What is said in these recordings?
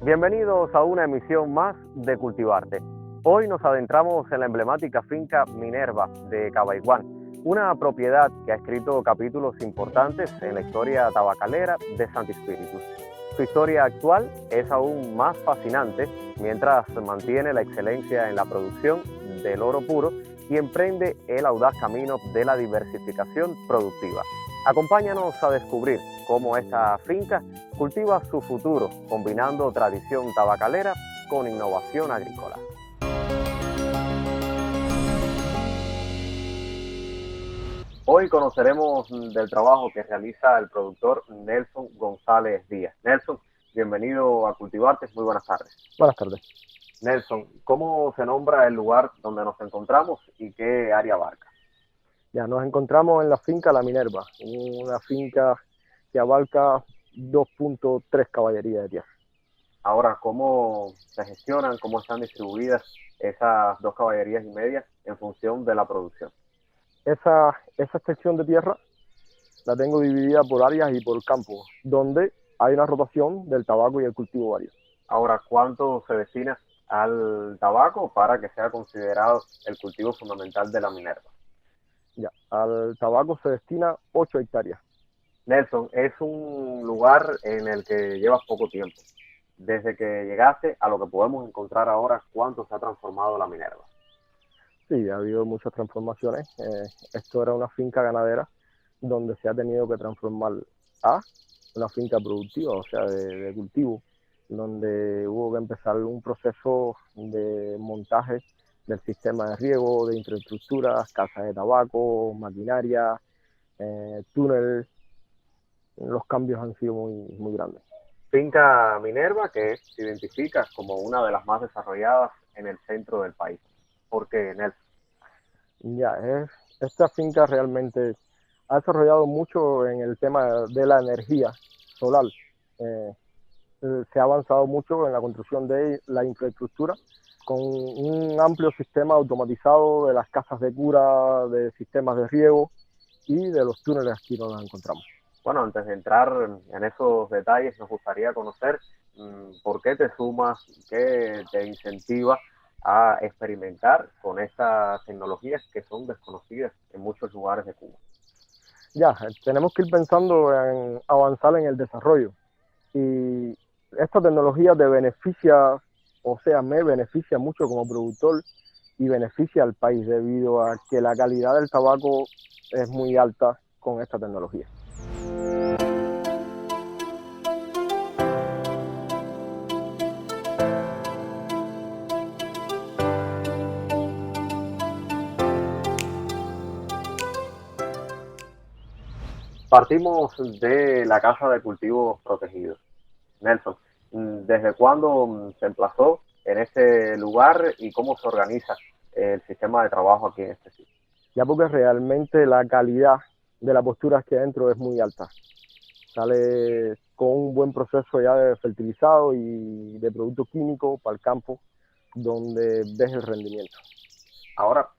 Bienvenidos a una emisión más de Cultivarte. Hoy nos adentramos en la emblemática finca Minerva de Cabaiguán, una propiedad que ha escrito capítulos importantes en la historia tabacalera de Santi Espíritu. Su historia actual es aún más fascinante mientras mantiene la excelencia en la producción del oro puro y emprende el audaz camino de la diversificación productiva. Acompáñanos a descubrir cómo esta finca cultiva su futuro, combinando tradición tabacalera con innovación agrícola. Hoy conoceremos del trabajo que realiza el productor Nelson González Díaz. Nelson, bienvenido a Cultivarte, muy buenas tardes. Buenas tardes. Nelson, ¿cómo se nombra el lugar donde nos encontramos y qué área abarca? Ya nos encontramos en la finca La Minerva, una finca que abarca 2.3 caballerías de tierra. Ahora, ¿cómo se gestionan, cómo están distribuidas esas 2,5 caballerías en función de la producción? Esa extensión de tierra la tengo dividida por áreas y por campos, donde hay una rotación del tabaco y el cultivo vario. Ahora, ¿cuánto se destina al tabaco para que sea considerado el cultivo fundamental de la Minerva? Ya, al tabaco se destina 8 hectáreas. Nelson, es un lugar en el que llevas poco tiempo. Desde que llegaste a lo que podemos encontrar ahora, ¿cuánto se ha transformado la Minerva? Sí, ha habido muchas transformaciones. Esto era una finca ganadera donde se ha tenido que transformar a una finca productiva, o sea, de cultivo, donde hubo que empezar un proceso de montaje del sistema de riego, de infraestructuras, casas de tabaco, maquinaria, túnel. Los cambios han sido muy grandes. Finca Minerva, que se identifica como una de las más desarrolladas en el centro del país. ¿Por qué, Nelson? Ya, esta finca realmente ha desarrollado mucho en el tema de la energía solar. Eh, Se ha avanzado mucho en la construcción de la infraestructura con un amplio sistema automatizado de las casas de cura, de sistemas de riego y de los túneles aquí donde nos encontramos. Bueno, antes de entrar en esos detalles, nos gustaría conocer por qué te sumas, qué te incentiva a experimentar con estas tecnologías que son desconocidas en muchos lugares de Cuba. Ya, tenemos que ir pensando en avanzar en el desarrollo y esta tecnología te beneficia, o sea, me beneficia mucho como productor y beneficia al país debido a que la calidad del tabaco es muy alta con esta tecnología. Partimos de la Casa de Cultivos Protegidos. Nelson, ¿desde cuándo se emplazó en este lugar y cómo se organiza el sistema de trabajo aquí en este sitio? Ya porque realmente la calidad de la postura que hay dentro es muy alta. Sale con un buen proceso ya de fertilizado y de producto químico para el campo, donde ves el rendimiento. Ahora,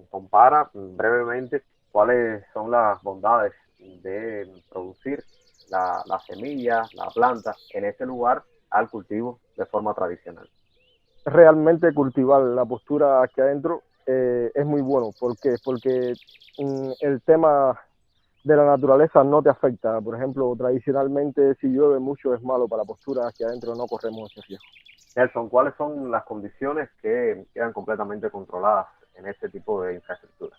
compara brevemente cuáles son las bondades de producir la semilla, la planta en este lugar al cultivo de forma tradicional. Realmente cultivar la postura aquí adentro es muy bueno. ¿Por qué? Porque el tema de la naturaleza no te afecta. Por ejemplo, tradicionalmente si llueve mucho es malo para la postura, aquí adentro no corremos ese riesgo. Nelson, ¿cuáles son las condiciones que quedan completamente controladas en este tipo de infraestructura?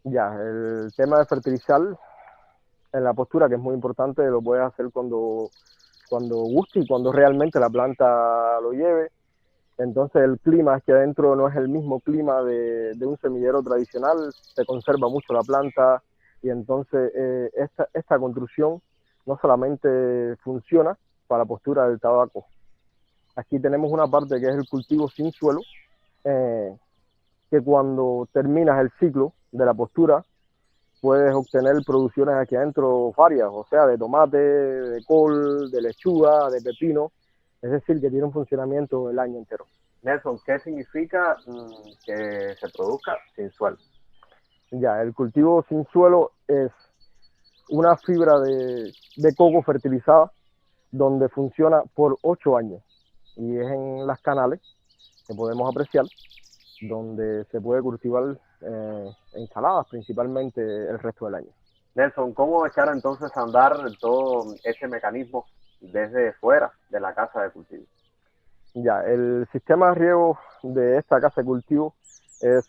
Ya, el tema de fertilizar en la postura, que es muy importante, lo puedes hacer cuando guste y cuando realmente la planta lo lleve. Entonces el clima aquí adentro no es el mismo clima de un semillero tradicional, se conserva mucho la planta y entonces esta construcción no solamente funciona para la postura del tabaco. Aquí tenemos una parte que es el cultivo sin suelo, eh, que cuando terminas el ciclo de la postura puedes obtener producciones aquí adentro varias, o sea, de tomate, de col, de lechuga, de pepino, es decir, que tiene un funcionamiento el año entero. Nelson, ¿qué significa que se produzca sin suelo? Ya, el cultivo sin suelo es una fibra de coco fertilizada donde funciona por 8 años. y es en las canales que podemos apreciar, donde se puede cultivar ensaladas principalmente el resto del año. Nelson, ¿cómo echar entonces a andar todo ese mecanismo desde fuera de la casa de cultivo? Ya, el sistema de riego de esta casa de cultivo es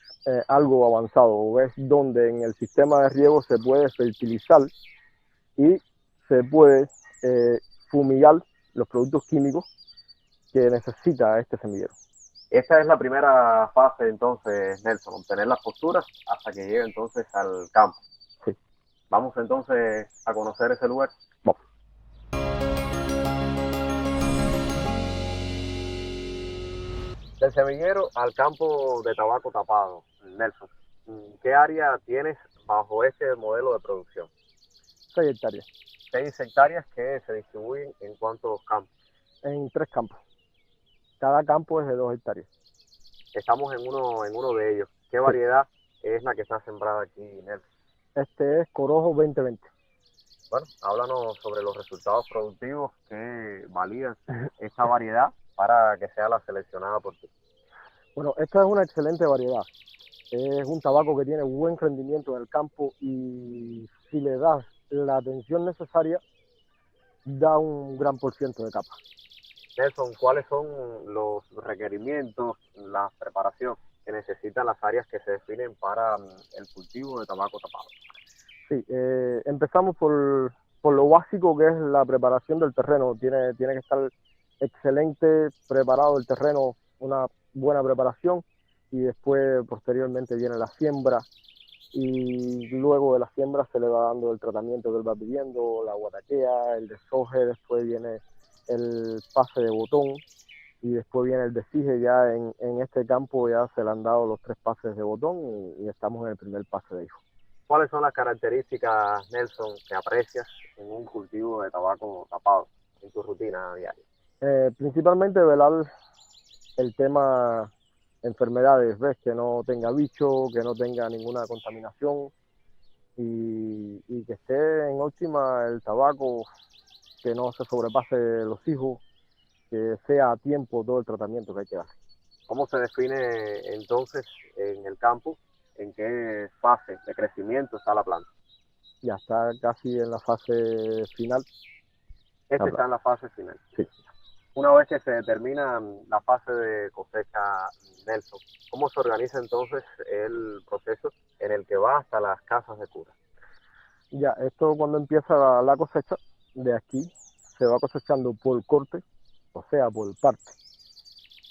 algo avanzado, es donde en el sistema de riego se puede fertilizar y se puede fumigar los productos químicos que necesita este semillero. Esta es la primera fase entonces, Nelson, obtener las posturas hasta que llegue entonces al campo. Sí. Vamos entonces a conocer ese lugar. Vamos. Del semillero al campo de tabaco tapado, Nelson, ¿qué área tienes bajo este modelo de producción? 6 hectáreas. 6 hectáreas que se distribuyen en cuántos campos. En 3 campos. Cada campo es de 2 hectáreas. Estamos en uno de ellos. ¿Qué variedad es la que está sembrada aquí, Nelson? Este es Corojo 2020. Bueno, háblanos sobre los resultados productivos que validan esta variedad para que sea la seleccionada por ti. Bueno, esta es una excelente variedad. Es un tabaco que tiene buen rendimiento en el campo y si le das la atención necesaria, da un gran por ciento de capa. Nelson, ¿cuáles son los requerimientos, la preparación que necesitan las áreas que se definen para el cultivo de tabaco tapado? Sí, empezamos por lo básico que es la preparación del terreno. Tiene que estar excelente preparado el terreno, una buena preparación, y después posteriormente viene la siembra, y luego de la siembra se le va dando el tratamiento que él va pidiendo, la guataquea, el deshoje, después viene el pase de botón y después viene el desije. Ya en este campo ya se le han dado los 3 pases de botón y estamos en el primer pase de hijo. ¿Cuáles son las características, Nelson, que aprecias en un cultivo de tabaco tapado en tu rutina diaria? Principalmente velar el tema enfermedades, ves, que no tenga bicho, que no tenga ninguna contaminación y que esté en óptima el tabaco, que no se sobrepase los hijos, que sea a tiempo todo el tratamiento que hay que dar. ¿Cómo se define entonces en el campo en qué fase de crecimiento está la planta? Ya está casi en la fase final. Este está en la fase final. Sí. Una vez que se determina la fase de cosecha, Nelson, ¿cómo se organiza entonces el proceso en el que va hasta las casas de cura? Ya, esto cuando empieza la cosecha, de aquí se va cosechando por corte, o sea, por parte,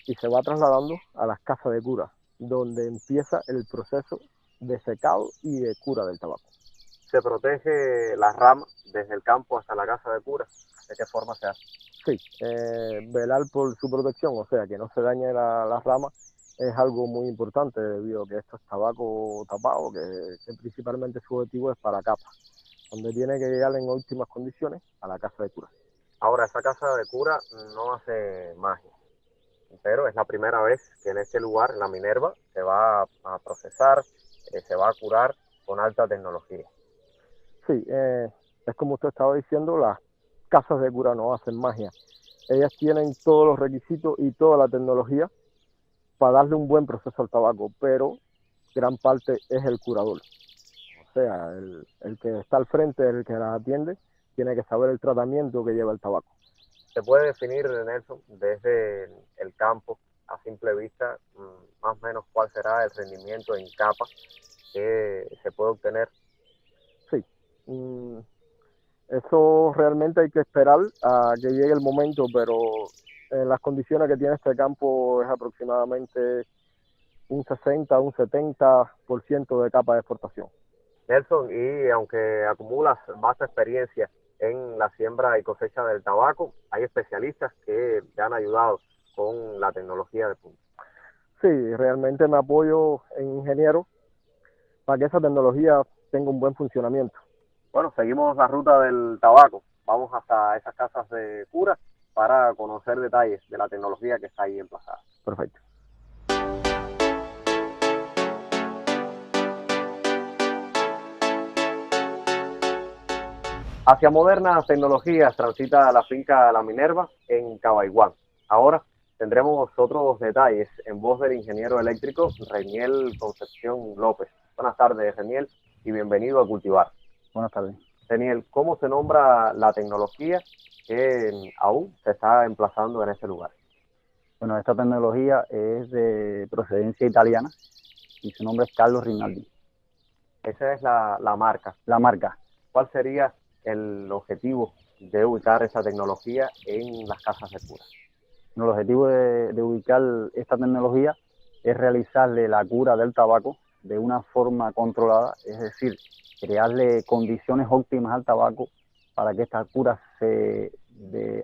y se va trasladando a las casas de cura, donde empieza el proceso de secado y de cura del tabaco. ¿Se protege la rama desde el campo hasta la casa de cura? ¿De qué forma se hace? Sí, velar por su protección, o sea, que no se dañe la rama, es algo muy importante debido a que esto es tabaco tapado, que principalmente su objetivo es para capa, donde tiene que llegar en óptimas condiciones a la casa de cura. Ahora, esa casa de cura no hace magia, pero es la primera vez que en este lugar, en la Minerva, se va a procesar, se va a curar con alta tecnología. Sí, es como usted estaba diciendo, las casas de cura no hacen magia. Ellas tienen todos los requisitos y toda la tecnología para darle un buen proceso al tabaco, pero gran parte es el curador. O sea, el que está al frente, el que las atiende, tiene que saber el tratamiento que lleva el tabaco. ¿Se puede definir, Nelson, desde el campo a simple vista, más o menos cuál será el rendimiento en capa que se puede obtener? Sí, eso realmente hay que esperar a que llegue el momento, pero en las condiciones que tiene este campo es aproximadamente un 60, un 70% de capa de exportación. Nelson, y aunque acumulas vasta experiencia en la siembra y cosecha del tabaco, hay especialistas que te han ayudado con la tecnología de punta. Sí, realmente me apoyo en ingenieros para que esa tecnología tenga un buen funcionamiento. Bueno, seguimos la ruta del tabaco. Vamos hasta esas casas de cura para conocer detalles de la tecnología que está ahí emplazada. Perfecto. Hacia modernas tecnologías transita la finca La Minerva en Cabaiguán. Ahora tendremos otros detalles en voz del ingeniero eléctrico Reniel Concepción López. Buenas tardes, Reniel, y bienvenido a Cultivar. Buenas tardes. Reniel, ¿cómo se nombra la tecnología que aún se está emplazando en este lugar? Bueno, esta tecnología es de procedencia italiana y su nombre es Carlo Rinaldi. Esa es la marca. La marca. ¿Cuál sería el objetivo de ubicar esta tecnología en las casas de cura? Bueno, el objetivo de ubicar esta tecnología es realizarle la cura del tabaco de una forma controlada, es decir, crearle condiciones óptimas al tabaco para que esta cura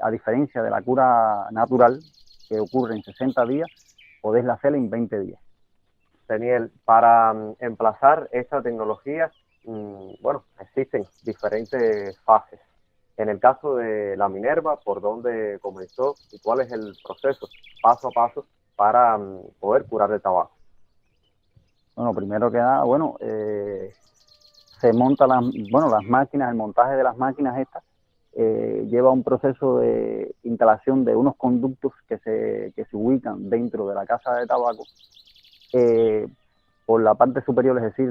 a diferencia de la cura natural que ocurre en 60 días, poderla hacer en 20 días. Daniel, para emplazar esta tecnología, bueno, existen diferentes fases. En el caso de la Minerva, ¿por dónde comenzó y cuál es el proceso paso a paso para poder curar el tabaco? Bueno, primero que nada, se monta las máquinas, el montaje de las máquinas estas lleva un proceso de instalación de unos conductos que se ubican dentro de la casa de tabaco por la parte superior, es decir,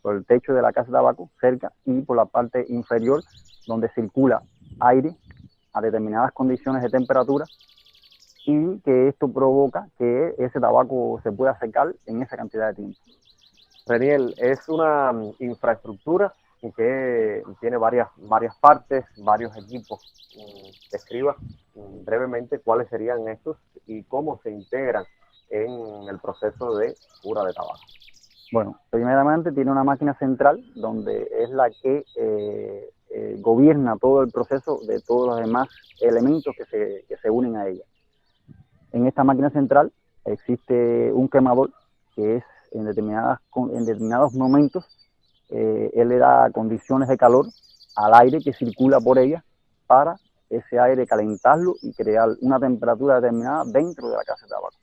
por el techo de la casa de tabaco, cerca, y por la parte inferior, donde circula aire a determinadas condiciones de temperatura, y que esto provoca que ese tabaco se pueda secar en esa cantidad de tiempo. Reniel, es una infraestructura que tiene varias partes, varios equipos. Describa brevemente cuáles serían estos y cómo se integran en el proceso de cura de tabaco. Bueno, primeramente tiene una máquina central donde es la que gobierna todo el proceso de todos los demás elementos que se unen a ella. En esta máquina central existe un quemador que es en determinados momentos él le da condiciones de calor al aire que circula por ella para ese aire calentarlo y crear una temperatura determinada dentro de la casa de tabaco.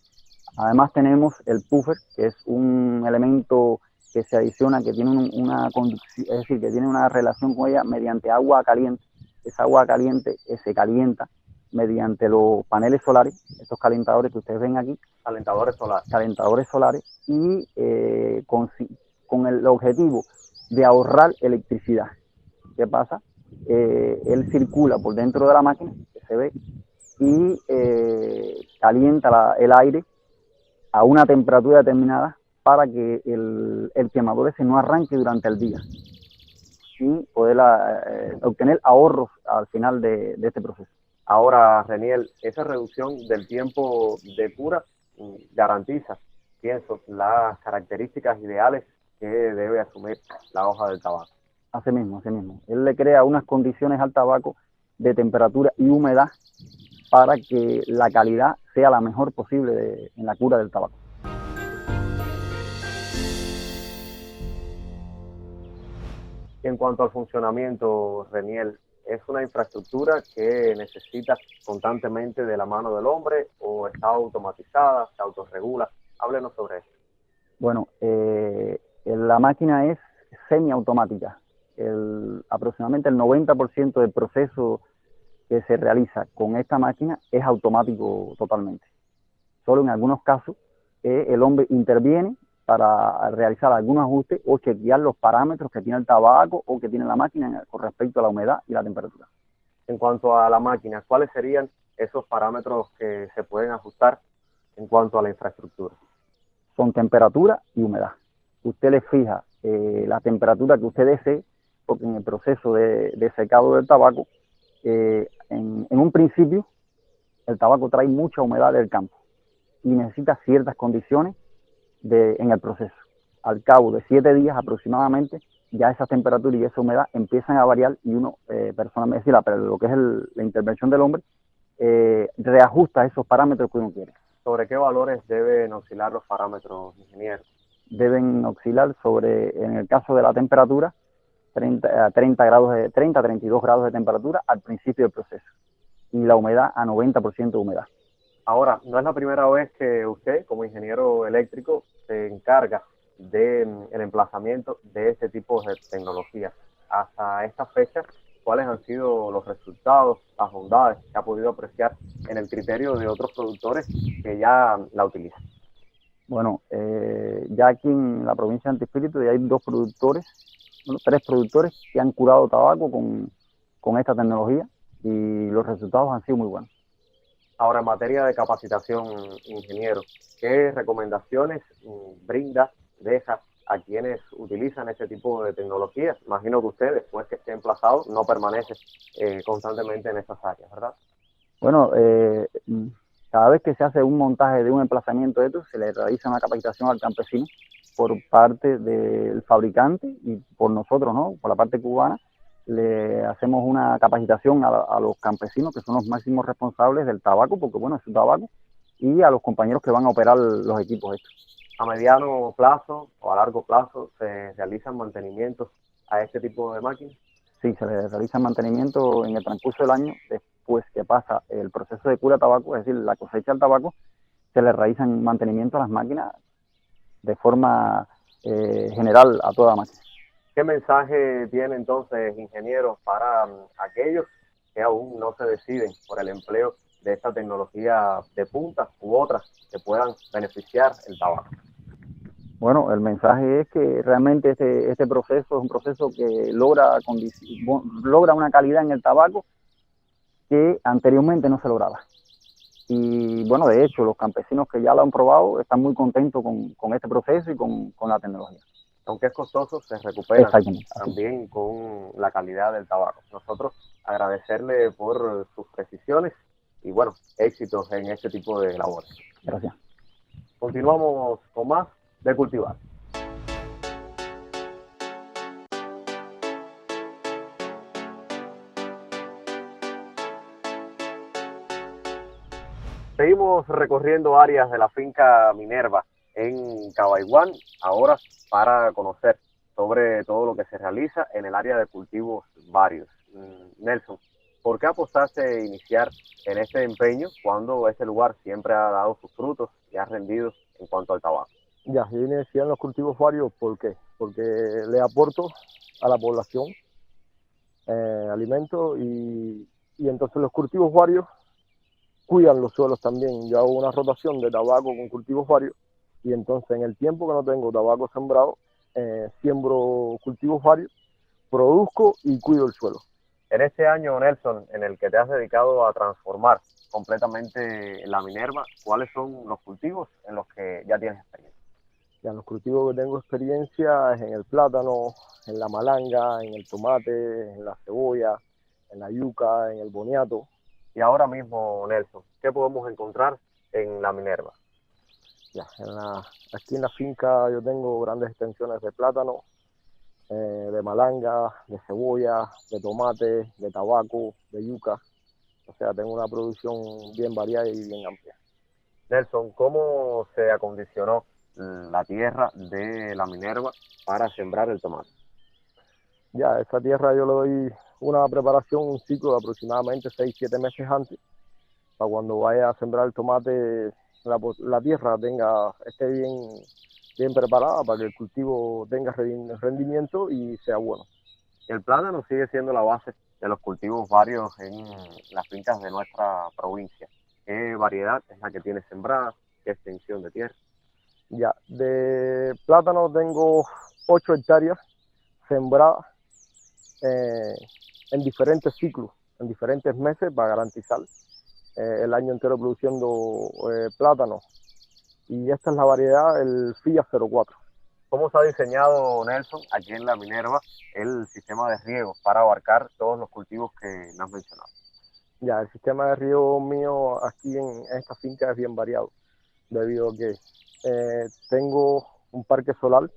Además tenemos el puffer, que es un elemento que se adiciona, que tiene una conducción, es decir, que tiene una relación con ella mediante agua caliente. Esa agua caliente se calienta mediante los paneles solares, estos calentadores que ustedes ven aquí. Calentadores solares y con el objetivo de ahorrar electricidad. ¿Qué pasa? Él circula por dentro de la máquina, que se ve, y calienta el aire a una temperatura determinada para que el quemador ese no arranque durante el día y poder obtener ahorros al final de este proceso. Ahora, Reniel, esa reducción del tiempo de cura garantiza, pienso, las características ideales que debe asumir la hoja del tabaco. Así mismo. Él le crea unas condiciones al tabaco de temperatura y humedad para que la calidad sea la mejor posible en la cura del tabaco. En cuanto al funcionamiento, Reniel, ¿es una infraestructura que necesita constantemente de la mano del hombre o está automatizada, se autorregula? Háblenos sobre eso. Bueno, la máquina es semiautomática. Aproximadamente el 90% del proceso que se realiza con esta máquina es automático totalmente. Solo en algunos casos el hombre interviene para realizar algún ajuste o chequear los parámetros que tiene el tabaco o que tiene la máquina con respecto a la humedad y la temperatura. En cuanto a la máquina, ¿cuáles serían esos parámetros que se pueden ajustar en cuanto a la infraestructura? Son temperatura y humedad. Usted le fija la temperatura que usted desee, porque en el proceso de secado del tabaco, en un principio, el tabaco trae mucha humedad del campo y necesita ciertas condiciones en el proceso. Al cabo de 7 días aproximadamente, ya esa temperatura y esa humedad empiezan a variar y uno, personalmente, pero lo que es la intervención del hombre, reajusta esos parámetros que uno quiere. ¿Sobre qué valores deben oscilar los parámetros, ingeniero? Deben oscilar en el caso de la temperatura, 30 a 32 grados de temperatura al principio del proceso y la humedad a 90% de humedad. Ahora, no es la primera vez que usted, como ingeniero eléctrico, se encarga del emplazamiento de este tipo de tecnologías. Hasta esta fecha, ¿cuáles han sido los resultados, las bondades que ha podido apreciar en el criterio de otros productores que ya la utilizan? Bueno, ya aquí en la provincia de Antispíritu ya hay tres productores que han curado tabaco con esta tecnología y los resultados han sido muy buenos. Ahora, en materia de capacitación, ingeniero, ¿qué recomendaciones deja a quienes utilizan este tipo de tecnologías? Imagino que usted, después que esté emplazado, no permanece constantemente en estas áreas, ¿verdad? Bueno, cada vez que se hace un montaje de un emplazamiento de estos, se le realiza una capacitación al campesino por parte del fabricante y por nosotros, ¿no? Por la parte cubana, le hacemos una capacitación a los campesinos, que son los máximos responsables del tabaco, porque bueno, es su tabaco, y a los compañeros que van a operar los equipos estos. ¿A mediano plazo o a largo plazo se realizan mantenimientos a este tipo de máquinas? Sí, se le realiza mantenimiento en el transcurso del año, después que pasa el proceso de cura de tabaco, es decir, la cosecha del tabaco, se le realizan mantenimiento a las máquinas de forma general a toda máquina. ¿Qué mensaje tiene entonces, ingeniero, para aquellos que aún no se deciden por el empleo de esta tecnología de punta u otras que puedan beneficiar el tabaco? Bueno, el mensaje es que realmente este proceso es un proceso que logra una calidad en el tabaco que anteriormente no se lograba. Y bueno, de hecho, los campesinos que ya lo han probado están muy contentos con este proceso y con la tecnología. Aunque es costoso, se recupera también con la calidad del tabaco. Nosotros agradecerle por sus precisiones y bueno, éxitos en este tipo de labores. Gracias. Continuamos con más de Cultivar. Seguimos recorriendo áreas de la finca Minerva en Cabaiguán, ahora para conocer sobre todo lo que se realiza en el área de cultivos varios. Nelson, ¿por qué apostaste a iniciar en este empeño cuando este lugar siempre ha dado sus frutos y ha rendido en cuanto al tabaco? Ya, yo inicié en los cultivos varios, ¿por qué? Porque le aporto a la población alimentos y entonces los cultivos varios cuidan los suelos también. Yo hago una rotación de tabaco con cultivos varios y entonces en el tiempo que no tengo tabaco sembrado, siembro cultivos varios, produzco y cuido el suelo. En este año, Nelson, en el que te has dedicado a transformar completamente la Minerva, ¿cuáles son los cultivos en los que ya tienes experiencia? Ya, los cultivos que tengo experiencia es en el plátano, en la malanga, en el tomate, en la cebolla, en la yuca, en el boniato. Y ahora mismo, Nelson, ¿qué podemos encontrar en la Minerva? Ya, aquí en la finca yo tengo grandes extensiones de plátano, de malanga, de cebolla, de tomate, de tabaco, de yuca. O sea, tengo una producción bien variada y bien amplia. Nelson, ¿cómo se acondicionó la tierra de la Minerva para sembrar el tomate? Ya, esa tierra yo le doy una preparación, un ciclo de aproximadamente 6-7 meses antes, para cuando vaya a sembrar el tomate, la tierra esté bien preparada para que el cultivo tenga rendimiento y sea bueno. El plátano sigue siendo la base de los cultivos varios en las fincas de nuestra provincia. ¿Qué variedad es la que tiene sembrada? ¿Qué extensión de tierra? Ya, de plátano tengo 8 hectáreas sembradas en diferentes ciclos, en diferentes meses para garantizar el año entero produciendo plátano. Y esta es la variedad, el FIA 04. ¿Cómo se ha diseñado, Nelson, aquí en la Minerva, el sistema de riego para abarcar todos los cultivos que me has mencionado? Ya, el sistema de riego mío aquí en esta finca es bien variado, debido a que tengo un parque solar,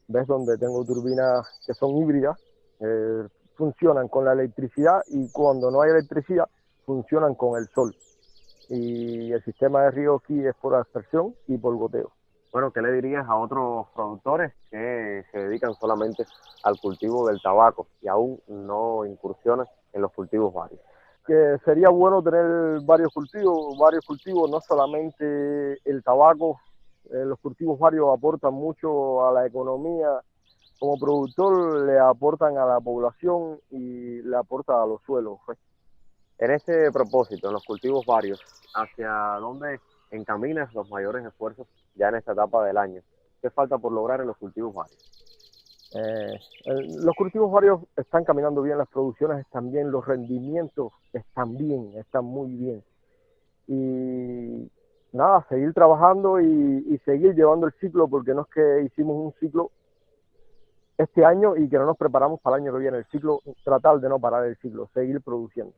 ¿ves? Donde tengo turbinas que son híbridas, funcionan con la electricidad y cuando no hay electricidad funcionan con el sol. Y el sistema de riego aquí es por aspersión y por goteo. Bueno, ¿qué le dirías a otros productores que se dedican solamente al cultivo del tabaco y aún no incursionan en los cultivos varios? Que sería bueno tener varios cultivos, no solamente el tabaco. Los cultivos varios aportan mucho a la economía como productor le aportan a la población y le aporta a los suelos, pues. En ese propósito, en los cultivos varios, ¿hacia dónde encaminas los mayores esfuerzos ya en esta etapa del año? ¿Qué falta por lograr en los cultivos varios? Los cultivos varios están caminando bien, las producciones están bien, los rendimientos están bien, están muy bien. Y nada, seguir trabajando y seguir llevando el ciclo, porque no es que hicimos un ciclo este año y que no nos preparamos para el año que viene. El ciclo, tratar de no parar el ciclo, seguir produciendo.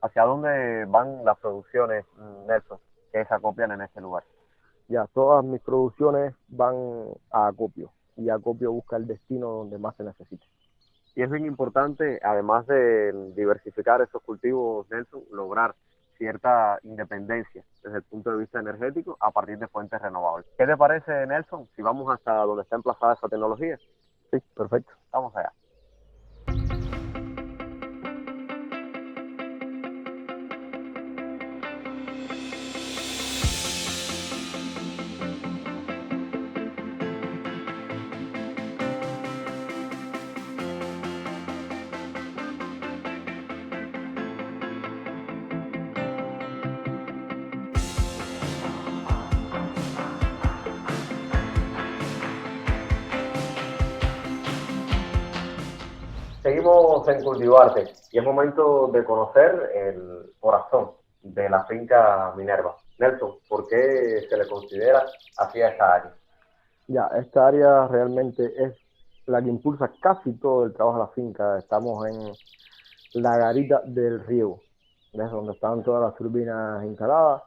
¿Hacia dónde van las producciones, Nelson, que se acopian en este lugar? Ya, todas mis producciones van a Acopio, y Acopio busca el destino donde más se necesita. Y es bien importante, además de diversificar esos cultivos, Nelson, lograr cierta independencia desde el punto de vista energético a partir de fuentes renovables. ¿Qué te parece, Nelson, si vamos hasta donde está emplazada esa tecnología? Sí, perfecto. Vamos allá. Seguimos en Cultivarte y es momento de conocer el corazón de la finca Minerva. Nelson, ¿por qué se le considera así a esta área? Ya, esta área realmente es la que impulsa casi todo el trabajo de la finca. Estamos en la garita del riego, es donde están todas las turbinas instaladas,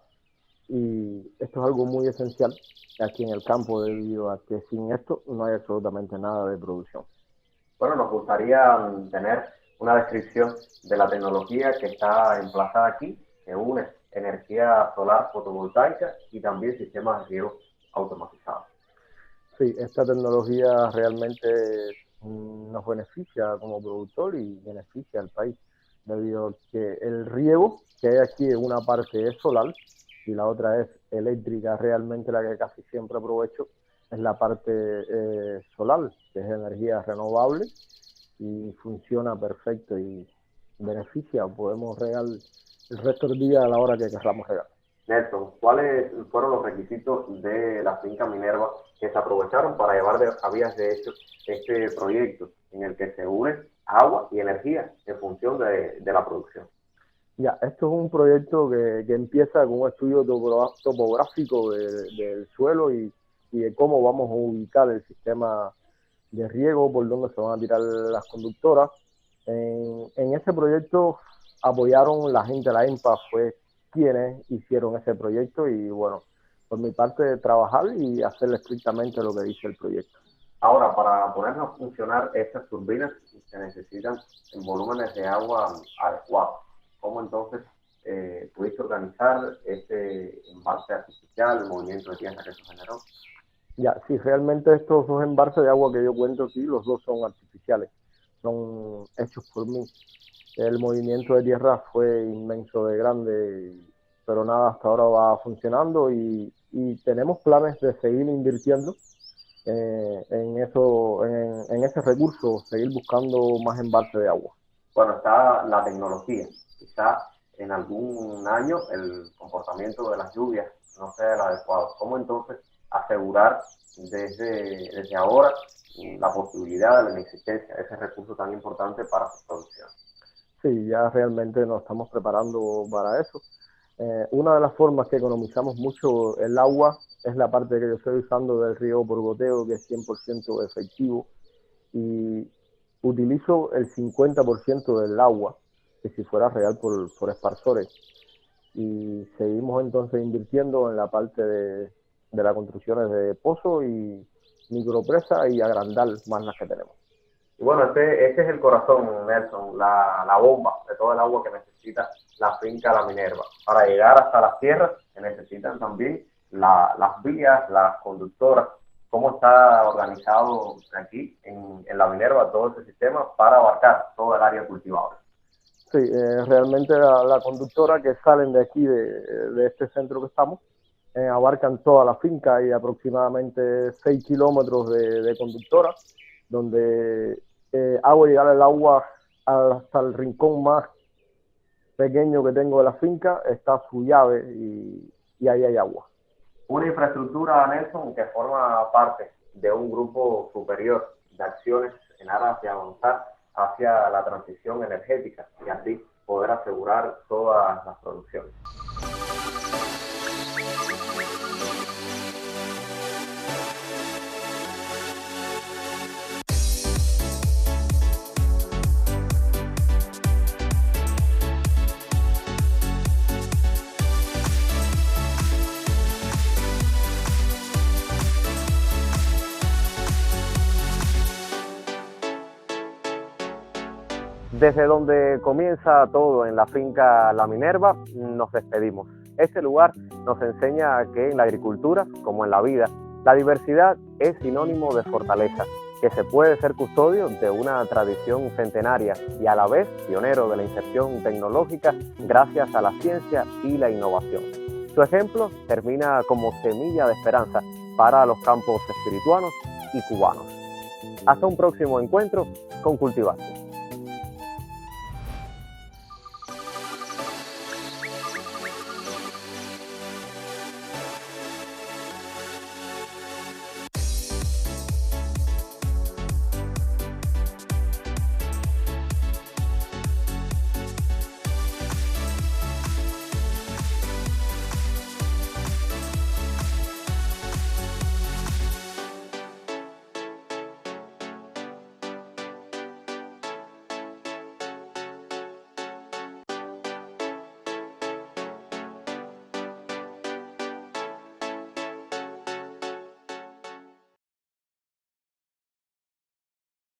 y esto es algo muy esencial aquí en el campo, debido a que sin esto no hay absolutamente nada de producción. Bueno, nos gustaría tener una descripción de la tecnología que está emplazada aquí, que une energía solar fotovoltaica y también sistemas de riego automatizados. Sí, esta tecnología realmente nos beneficia como productor y beneficia al país, debido a que el riego que hay aquí, una parte es solar y la otra es eléctrica. Realmente la que casi siempre aprovecho es la parte solar, que es energía renovable y funciona perfecto y beneficia. Podemos regar el resto del día a la hora que queramos regar. Nelson, ¿cuáles fueron los requisitos de la finca Minerva que se aprovecharon para llevar a vías de hecho este proyecto en el que se une agua y energía en función de la producción? Ya, esto es un proyecto que empieza con un estudio topográfico del suelo y de cómo vamos a ubicar el sistema de riego, por donde se van a tirar las conductoras. En ese proyecto apoyaron la gente de la EMPA, fue quienes hicieron ese proyecto, y bueno, por mi parte trabajar y hacer estrictamente lo que dice el proyecto. Ahora, para ponernos a funcionar estas turbinas se necesitan volúmenes de agua adecuados. ¿Cómo entonces pudiste organizar este embalse artificial, el movimiento de tierra que se generó? Ya, sí, realmente estos dos embalses de agua que yo cuento aquí, los dos son artificiales, son hechos por mí. El movimiento de tierra fue inmenso de grande, pero nada, hasta ahora va funcionando y tenemos planes de seguir invirtiendo en ese recurso, seguir buscando más embalses de agua. Bueno, está la tecnología. Quizá en algún año el comportamiento de las lluvias no sea el adecuado. ¿Cómo entonces asegurar desde ahora la posibilidad de la inexistencia de ese recurso tan importante para su producción? Sí, ya realmente nos estamos preparando para eso. Una de las formas que economizamos mucho el agua es la parte que yo estoy usando del riego por goteo, que es 100% efectivo, y utilizo el 50% del agua que si fuera real por esparsores. Y seguimos entonces invirtiendo en la parte de las construcciones de pozo y micropresa y agrandar más las que tenemos. Y bueno, este es el corazón, Nelson, la bomba de todo el agua que necesita la finca La Minerva. Para llegar hasta las tierras se necesitan también las vías, las conductoras. ¿Cómo está organizado aquí en La Minerva todo ese sistema para abarcar todo el área cultivable? Sí, realmente la conductora que salen de aquí, de este centro que estamos, abarcan toda la finca. Hay aproximadamente 6 kilómetros de conductora, donde hago llegar el agua hasta el rincón más pequeño que tengo de la finca, está su llave y ahí hay agua. Una infraestructura, Nelson, que forma parte de un grupo superior de acciones en aras de avanzar hacia la transición energética y así poder asegurar todas las producciones. Desde donde comienza todo en la finca La Minerva, nos despedimos. Este lugar nos enseña que en la agricultura, como en la vida, la diversidad es sinónimo de fortaleza, que se puede ser custodio de una tradición centenaria y a la vez pionero de la inserción tecnológica gracias a la ciencia y la innovación. Su ejemplo termina como semilla de esperanza para los campos espirituanos y cubanos. Hasta un próximo encuentro con Cultivarte.